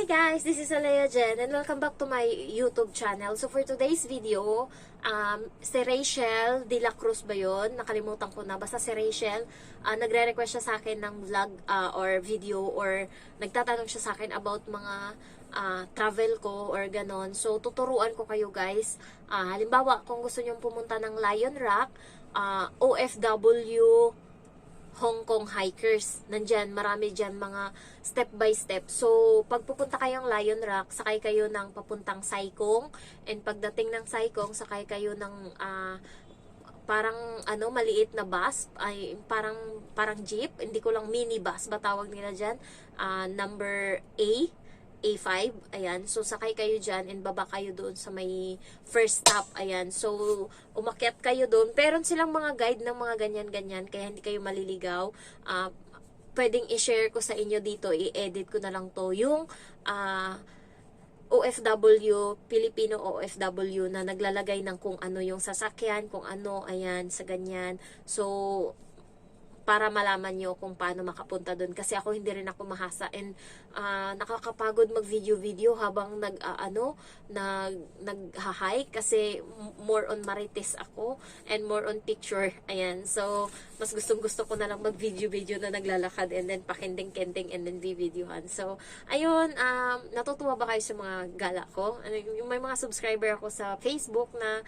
guys, this is Alea Jen and welcome back to my YouTube channel. So for today's video, si Rachel de la Cruz ba yun? Nakalimutan ko na. Basta si Rachel, nagre-request siya sa akin ng vlog or video or nagtatanong siya sa akin about mga travel ko or ganon. So tuturuan ko kayo guys. Halimbawa, kung gusto nyong pumunta ng Lion Rock, OFW, Hong Kong hikers. Nandyan, marami dyan mga step by step. So, pag pupunta kayong Lion Rock, sakay kayo ng papuntang Sai Kung. And pagdating ng Sai Kung, sakay kayo ng parang maliit na bus. Ay, parang jeep. Hindi ko lang mini bus ba tawag nila dyan. Number A5, ayan. So, sakay kayo dyan and baba kayo doon sa may first stop, ayan. So, umakyat kayo doon. Pero silang mga guide ng mga ganyan-ganyan, kaya hindi kayo maliligaw. Pwedeng i-share ko sa inyo dito, i-edit ko na lang to, yung OFW, Filipino OFW na naglalagay ng kung ano yung sasakyan, kung ano, ayan, sa ganyan. So, para malaman nyo kung paano makapunta doon. Kasi ako hindi rin ako mahasa and nakakapagod mag-video habang nag-hike kasi more on marites ako and more on picture. Ayan. So, mas gustong-gusto ko na lang mag-video na naglalakad and then pakending-kending and then videohan. So, ayun, natutuwa ba kayo sa mga gala ko? May mga subscriber ako sa Facebook na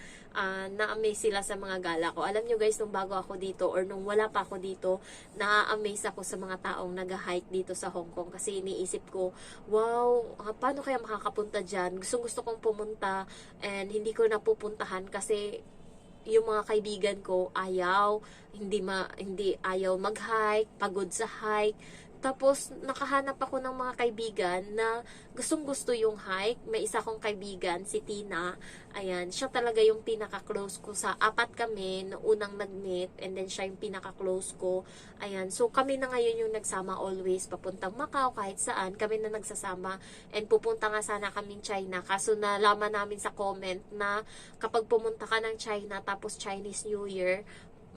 na-amaze sila sa mga gala ko. Alam nyo guys, nung bago ako dito or nung wala pa ako dito, na-amaze ako sa mga taong nag-hike dito sa Hong Kong kasi iniisip ko, wow, paano kaya makakapunta dyan? Gusto kong pumunta and hindi ko napupuntahan kasi yung mga kaibigan ko hindi ayaw mag-hike, pagod sa hike. Tapos, nakahanap ako ng mga kaibigan na gustong-gusto yung hike. May isa kong kaibigan, si Tina. Ayan, siya talaga yung pinaka-close ko. Apat kami na unang nag-meet and then siya yung pinaka-close ko. Ayan, so kami na ngayon yung nagsama always. Papuntang Macau, kahit saan. Kami na nagsasama. And pupunta nga sana kaming China. Kaso nalaman namin sa comment na kapag pumunta ka ng China tapos Chinese New Year,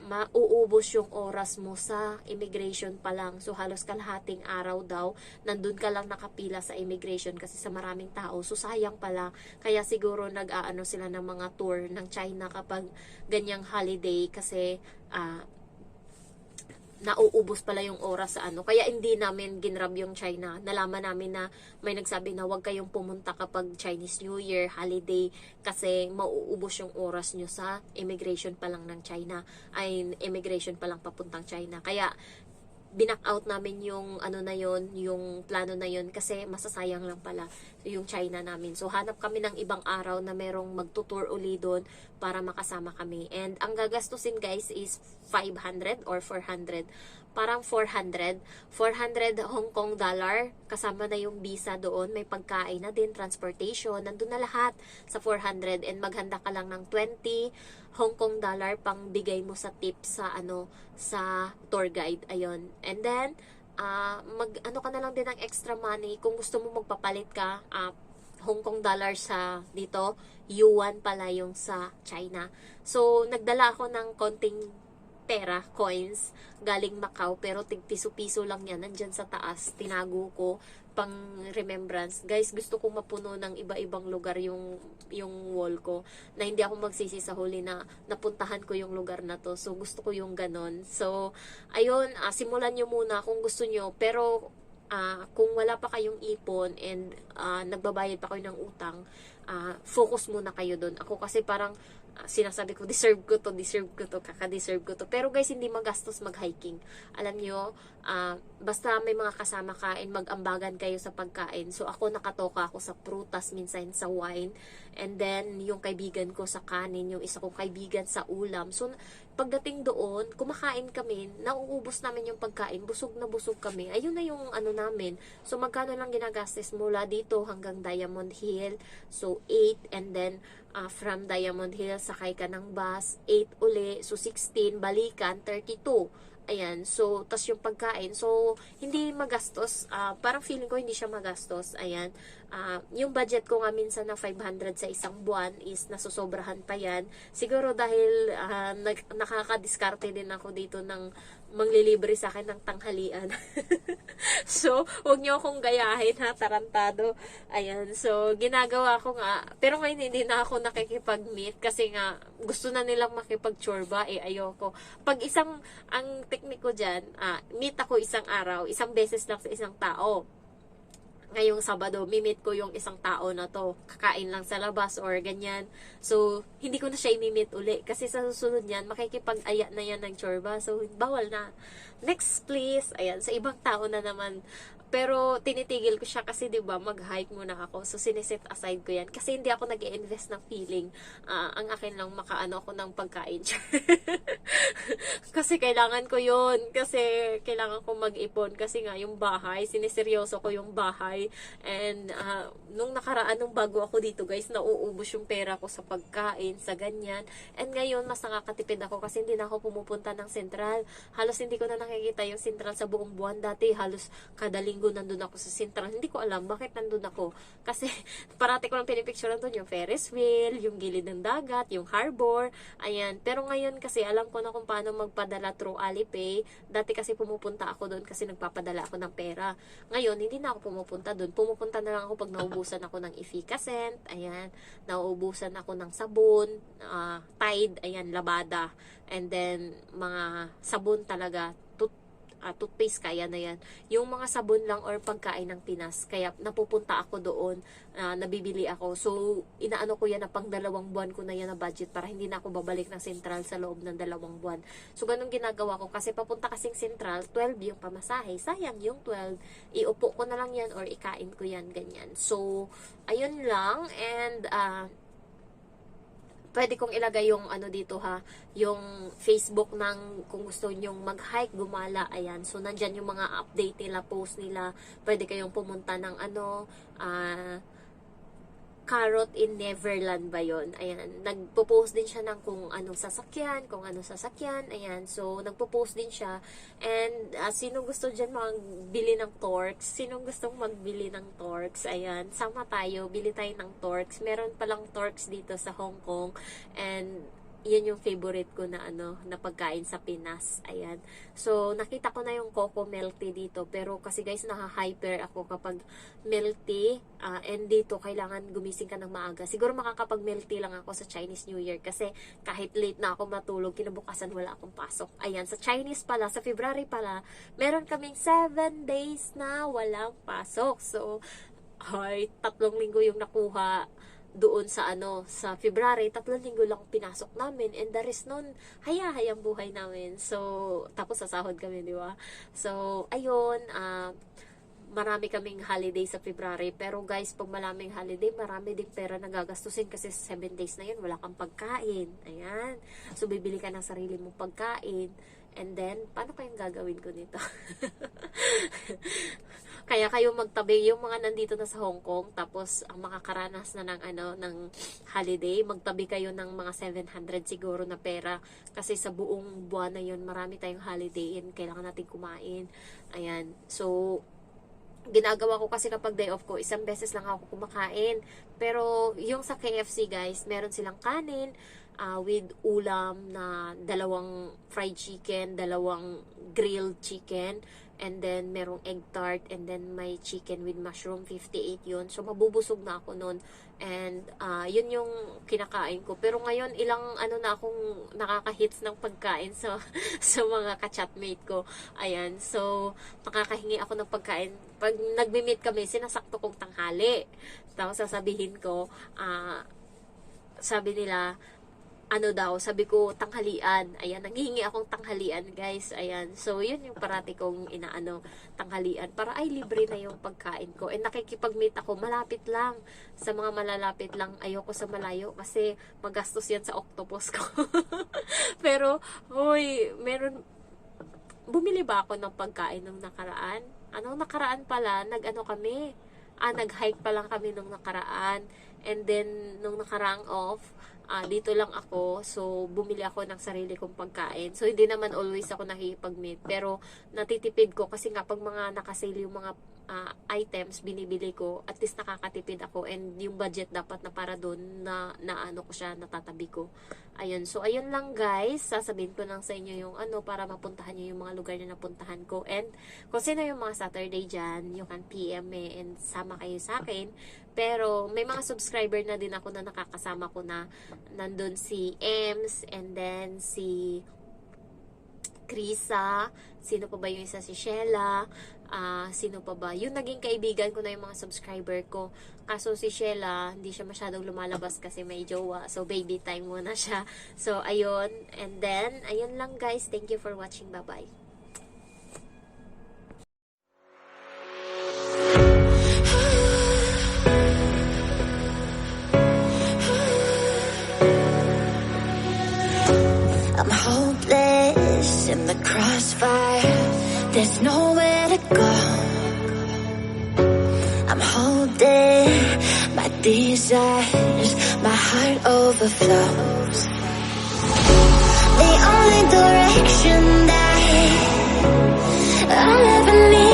mauubos yung oras mo sa immigration pa lang. So, halos kalahating araw daw, nandun ka lang nakapila sa immigration kasi sa maraming tao. So, sayang pala. Kaya siguro nag-aano sila ng mga tour ng China kapag ganyang holiday kasi nauubos pala yung oras sa ano. Kaya hindi namin ginrab yung China. Nalaman namin na may nagsabi na huwag kayong pumunta kapag Chinese New Year, holiday, kasi mauubos yung oras nyo sa immigration pa lang ng China. Ay, immigration pa lang papuntang China. Kaya, binak out namin yung yung plano na yun kasi masasayang lang pala yung China namin. So, hanap kami ng ibang araw na merong magtutour uli doon para makasama kami. And ang gagastusin guys is 500 or 400. Parang 400 Hong Kong dollar, kasama na yung visa doon, may pagkain na din, transportation, nandun na lahat sa 400 and maghanda ka lang ng 20 Hong Kong dollar pang bigay mo sa tip sa sa tour guide, ayun. And then ka na lang din ng extra money kung gusto mo magpapalit ka Hong Kong dollar sa dito, yuan pala yung sa China. So nagdala ako ng konting pera, coins, galing Macau, pero tig-piso-piso lang yan, nandyan sa taas, tinago ko, pang remembrance. Guys, gusto kong mapuno ng iba-ibang lugar yung wall ko, na hindi ako magsisi sa huli na napuntahan ko yung lugar na to. So, gusto ko yung ganon. So, ayun, simulan nyo muna kung gusto nyo, pero kung wala pa kayong ipon and nagbabayad pa kayo ng utang, focus muna kayo doon. Ako kasi parang sinasabi ko, deserve ko to, kaka-deserve ko to. Pero guys, hindi magastos mag-hiking. Alam nyo, basta may mga kasama ka and mag-ambagan kayo sa pagkain. So, ako nakatoka ako sa prutas, minsan sa wine. And then, yung kaibigan ko sa kanin, yung isa kong kaibigan sa ulam. So, pagdating doon, kumakain kami, nauubos namin yung pagkain, busog na busog kami. Ayun na yung namin. So, magkano lang ginagastos mula dito hanggang Diamond Hill. So, 8 and then, from Diamond Hill, sakay ka ng bus, 8 uli, so 16, balikan, 32. Ayan, so, tas yung pagkain, so, hindi magastos, parang feeling ko hindi siya magastos, ayan, yung budget ko nga minsan na 500 sa isang buwan is nasusobrahan pa yan, siguro dahil nakakadiskarte din ako dito ng manglilibre sa akin ng tanghalian. So, wag niyo akong gayahin ha, tarantado. Ayan, so, ginagawa ko nga. Pero ngayon, hindi na ako nakikipag-meet kasi nga, gusto na nilang makipag-chorba, ayoko. Pag ang teknik ko dyan, meet ako isang araw, isang beses lang sa isang tao. Ngayong Sabado, mimit ko yung isang tao na to. Kakain lang sa labas or ganyan. So, hindi ko na siya imimit uli. Kasi sa susunod yan, makikipag-aya na yan ng chorba. So, bawal na. Next, please. Ayan, sa ibang tao na naman. Pero, tinitigil ko siya kasi, di ba, mag-hike muna ako. So, siniset aside ko yan. Kasi hindi ako nag-i-invest ng feeling. Ang akin lang, makaano ako ng pagkain. Kasi kailangan ko yun. Kasi kailangan ko mag-ipon. Kasi nga, yung bahay, siniseryoso ko yung bahay. And, nung nakaraan, nung bago ako dito, guys, nauubos yung pera ko sa pagkain, sa ganyan. And ngayon, mas nakakatipid ako kasi hindi na ako pumupunta ng sentral. Halos hindi ko na nakikita yung sentral sa buong buwan. Dati, halos kada linggo nandun ako sa sentral. Hindi ko alam bakit nandun ako. Kasi, parati ko lang pinipicturean doon yung Ferris wheel, yung gilid ng dagat, yung harbor. Ayan. Pero ngayon kasi, alam ko na kung paano magpadala through Alipay. Dati kasi pumupunta ako doon kasi nagpapadala ako ng pera. Ngayon, hindi na ako pumupunta doon. Pumupunta na lang ako pag naubusan ako ng efficacent. Ayan. Nauubusan ako ng sabon, Tide, ayan, Labada. And then, mga sabon talaga, toothpaste, kaya na yan. Yung mga sabon lang or pagkain ng Pinas, kaya napupunta ako doon, nabibili ako. So, inaano ko yan na pang 2 buwan ko na yan na budget para hindi na ako babalik ng sentral sa loob ng 2 buwan. So, ganun ginagawa ko kasi papunta kasing sentral, 12 yung pamasahe. Sayang yung 12. Iupo ko na lang yan or ikain ko yan, ganyan. So, ayun lang. And, pwede kong ilagay yung ano dito ha, yung Facebook ng kung gusto nyong mag-hike, gumala, ayan. So, nandyan yung mga update nila, post nila. Pwede kayong pumunta ng ano, Carrot in Neverland ba yun? Ayan. Nagpo-post din siya ng kung anong sasakyan, ayan. So, nagpo-post din siya. And, sino gusto dyan magbili ng Torx? Sinong gustong magbili ng Torx? Ayan. Sama tayo, bili tayo ng Torx. Meron palang Torx dito sa Hong Kong. And, yan yung favorite ko na na pagkain sa Pinas. Ayan. So, nakita ko na yung Coco Melty dito. Pero kasi guys, naha-hyper ako kapag melty. And dito, kailangan gumising ka ng maaga. Siguro makakapag-melty lang ako sa Chinese New Year. Kasi kahit late na ako matulog, kinabukasan wala akong pasok. Ayan. Sa Chinese pala, sa February pala, meron kaming 7 days na walang pasok. So, 3 linggo yung nakuha doon sa sa February, 3 linggo lang pinasok namin, and the rest nun, hayang buhay namin. So, tapos sasahod kami, di ba? So, ayun, marami kaming holiday sa February, pero guys, pag maraming holiday, marami din pera na gagastusin kasi 7 days na yun, wala kang pagkain. Ayan. So, bibili ka ng sarili mong pagkain. And then, paano kayong gagawin ko nito? Kaya kayo magtabi, yung mga nandito na sa Hong Kong, tapos ang makakaranas na ng holiday, magtabi kayo ng mga 700 siguro na pera. Kasi sa buong buwan na yun, marami tayong holiday and kailangan natin kumain. Ayan. So, ginagawa ko kasi kapag day off ko, isang beses lang ako kumakain. Pero, yung sa KFC guys, meron silang kanin, with ulam na 2 fried chicken, 2 grilled chicken, and then merong egg tart, and then may chicken with mushroom, 58 yun. So, mabubusog na ako nun. And, yun yung kinakain ko. Pero ngayon, ilang na akong nakaka-hits ng pagkain sa mga ka-chatmate ko. Ayan. So, nakakahingi ako ng pagkain. Pag nagmi-meet kami, sinasakto kong tanghali. Tapos, sasabihin ko, sabi nila, sabi ko, tanghalian. Ayan, nanghihingi akong tanghalian, guys. Ayan. So, yun yung parati kong tanghalian. Para ay, libre na yung pagkain ko. And nakikipag-meet ako, malapit lang. Sa mga malalapit lang, ayoko sa malayo. Kasi, magastos yan sa octopus ko. Pero, bumili ba ako ng pagkain nung nakaraan? Nakaraan pala, nag-hike pa lang kami nung nakaraan. And then, nung nakaraang off, dito lang ako. So, bumili ako ng sarili kong pagkain. So, hindi naman always ako nakikipag-meet. Pero, natitipid ko kasi nga pag mga nakasale yung mga items binibili ko, at least nakakatipid ako, and yung budget dapat na para doon na ano ko siya, natatabi ko. Ayun. So, ayun lang guys. Sasabihin ko lang sa inyo yung para mapuntahan nyo yung mga lugar na napuntahan ko. And kung sino yung mga Saturday dyan, you can PM me and sama kayo sa akin. Pero may mga subscriber na din ako na nakakasama ko na nandun si Ems, and then si Krisa, sino pa ba yung isa, si Sheila, sino pa ba, yung naging kaibigan ko na yung mga subscriber ko. Kaso si Sheila, hindi siya masyadong lumalabas kasi may jowa, so baby time muna siya. So ayun, and then ayun lang guys, thank you for watching, bye bye. I'm hopeless in the crossfire. There's nowhere to go. I'm holding my desires. My heart overflows. The only direction that I'll ever need